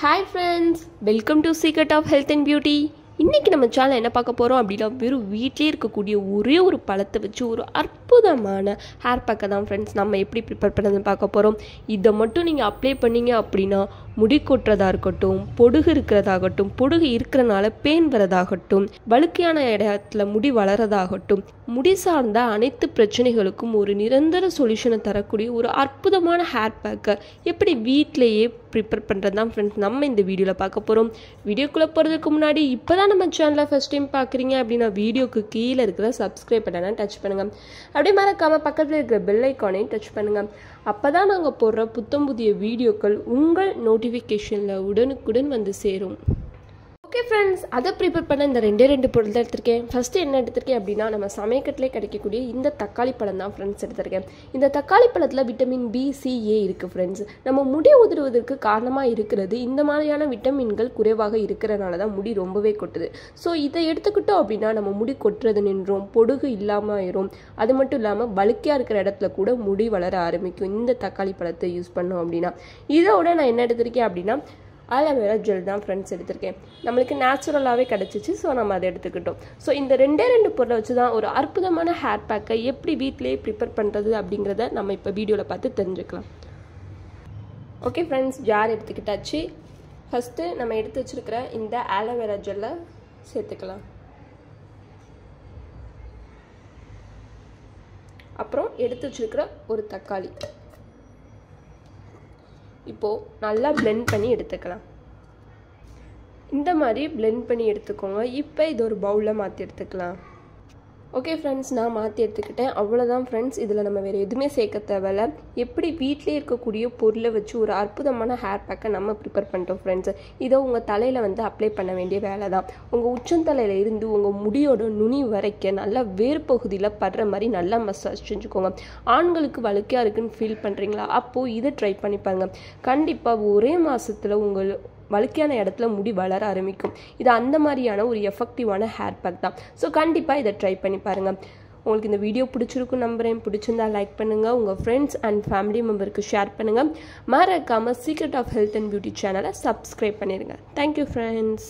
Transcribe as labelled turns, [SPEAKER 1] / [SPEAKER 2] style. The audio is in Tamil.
[SPEAKER 1] Hi friends, welcome to Secret of Health and Beauty. இன்றைக்கி நம்ம சேனல் என்ன பார்க்க போகிறோம் அப்படின்னா வெறும் வீட்டிலே இருக்கக்கூடிய ஒரே ஒரு பழத்தை வச்சு ஒரு அற்புதமான ஹேர் பேக்கை தான் ஃப்ரெண்ட்ஸ் நம்ம எப்படி ப்ரிப்பேர் பண்ணுறதுன்னு பார்க்க போகிறோம். இதை மட்டும் நீங்கள் அப்ளை பண்ணிங்க அப்படின்னா முடி கொட்டுறதா இருக்கட்டும், பொடுகு இருக்கிறதாகட்டும், பொடுகு இருக்கிறனால பேன் வரதாகட்டும், வழுக்கையான இடத்துல முடி வளரதாகட்டும், முடி சார்ந்த அனைத்து பிரச்சனைகளுக்கும் ஒரு நிரந்தர சொல்யூஷனை தரக்கூடிய ஒரு அற்புதமான ஹேர் பேக்கை எப்படி வீட்டிலேயே ப்ரிப்பேர் பண்ணுறது தான் ஃப்ரெண்ட்ஸ் நம்ம இந்த வீடியோவில் பார்க்க போகிறோம். வீடியோக்குள்ளே போகிறதுக்கு முன்னாடி இப்போ தான் நம்ம சேனலை ஃபஸ்ட் டைம் பார்க்குறீங்க அப்படின்னா வீடியோக்கு கீழே இருக்கிற சப்ஸ்கிரைப் பட்டனை டச் பண்ணுங்கள். அப்படியே மறக்காமல் பக்கத்தில் இருக்கிற பெல் ஐக்கானையும் டச் பண்ணுங்கள். அப்போ தான் நாங்கள் போடுற புத்தம் புதிய வீடியோக்கள் உங்கள் நோட்டிஃபிகேஷனில் உடனுக்குடன் வந்து சேரும். ஓகே ஃப்ரெண்ட்ஸ், அதை ப்ரிப்பேர் பண்ண இந்த ரெண்டு பொருள் தான் எடுத்திருக்கேன். ஃபஸ்ட்டு என்ன எடுத்திருக்கேன் அப்படின்னா நம்ம சமயக்கட்டிலே கிடைக்கக்கூடிய இந்த தக்காளி பழம் தான் ஃப்ரெண்ட்ஸ் எடுத்திருக்கேன். இந்த தக்காளி பழத்தில் விட்டமின் பி, சி, ஏ இருக்குது ஃப்ரெண்ட்ஸ். நம்ம முடி உதிர்வதற்கு காரணமாக இருக்கிறது இந்த மாதிரியான விட்டமின்கள் குறைவாக இருக்கிறனால தான் முடி ரொம்பவே கொட்டுது. ஸோ இதை எடுத்துக்கிட்டோம் அப்படின்னா நம்ம முடி கொட்டுறது நின்றோம், பொடுகு இல்லாமல் ஆயிரும். அது மட்டும் இல்லாமல் வழுக்கையாக இருக்கிற இடத்துல கூட முடி வளர ஆரம்பிக்கும் இந்த தக்காளி பழத்தை யூஸ் பண்ணோம் அப்படின்னா. இதோட நான் என்ன எடுத்திருக்கேன் அப்படின்னா ஆலோவேரா ஜெல் தான் ஃப்ரெண்ட்ஸ் எடுத்திருக்கேன். நம்மளுக்கு நேச்சுரலாகவே கிடச்சிச்சு, ஸோ நம்ம அதை எடுத்துக்கிட்டோம். ஸோ இந்த ரெண்டு பொருளை வச்சு தான் ஒரு அற்புதமான ஹேர் பேக்கை எப்படி வீட்டிலேயே ப்ரிப்பேர் பண்ணுறது அப்படிங்கிறத நம்ம இப்போ வீடியோவில் பார்த்து தெரிஞ்சுக்கலாம். ஓகே ஃப்ரெண்ட்ஸ், ஜார் எடுத்துக்கிட்டாச்சு. ஃபஸ்ட்டு நம்ம எடுத்து வச்சுருக்கிற இந்த ஆலோவேரா ஜெல்லை சேர்த்துக்கலாம். அப்புறம் எடுத்து வச்சுருக்கிற ஒரு தக்காளி இப்போது நல்லா பிளெண்ட் பண்ணி எடுத்துக்கலாம். இந்த மாதிரி பிளெண்ட் பண்ணி எடுத்துக்கோங்க. இப்போ இது ஒரு பவுலில் மாற்றி எடுத்துக்கலாம். ஓகே ஃப்ரெண்ட்ஸ், நான் மாற்றி எடுத்துக்கிட்டேன். அவ்வளோதான் ஃப்ரெண்ட்ஸ், இதில் நம்ம வேறு எதுவுமே சேர்க்க தேவையில்ல. எப்படி வீட்டிலே இருக்கக்கூடிய பொருளை வச்சு ஒரு அற்புதமான ஹேர் பேக்கை நம்ம ப்ரிப்பேர் பண்ணிட்டோம் ஃப்ரெண்ட்ஸ். இதை உங்கள் தலையில் வந்து அப்ளை பண்ண வேண்டிய வேலை தான். உங்கள் உச்சந்தலையில் இருந்து உங்கள் முடியோட நுனி வரைக்கும் நல்லா வேர் பகுதியில் படுற மாதிரி நல்லா மசாஜ் செஞ்சுக்கோங்க. ஆண்களுக்கு வழுக்கையாக இருக்குன்னு ஃபீல் பண்ணுறீங்களா? அப்போது இதை ட்ரை பண்ணி பாருங்கள். கண்டிப்பாக ஒரே மாதத்தில் உங்கள் வழுக்கையான இடத்துல முடி வளர ஆரம்பிக்கும். இது அந்த மாதிரியான ஒரு எஃபெக்டிவான ஹேர் பேக் தான். ஸோ கண்டிப்பாக இதை ட்ரை பண்ணி பாருங்கள். உங்களுக்கு இந்த வீடியோ பிடிச்சிருக்கும் நம்புறேன். பிடிச்சிருந்தா லைக் பண்ணுங்கள், உங்கள் ஃப்ரெண்ட்ஸ் அண்ட் ஃபேமிலி மெம்பருக்கு ஷேர் பண்ணுங்கள். மறக்காமல் secret of health and beauty சேனலை சப்ஸ்கிரைப் பண்ணிடுங்க. Thank you friends.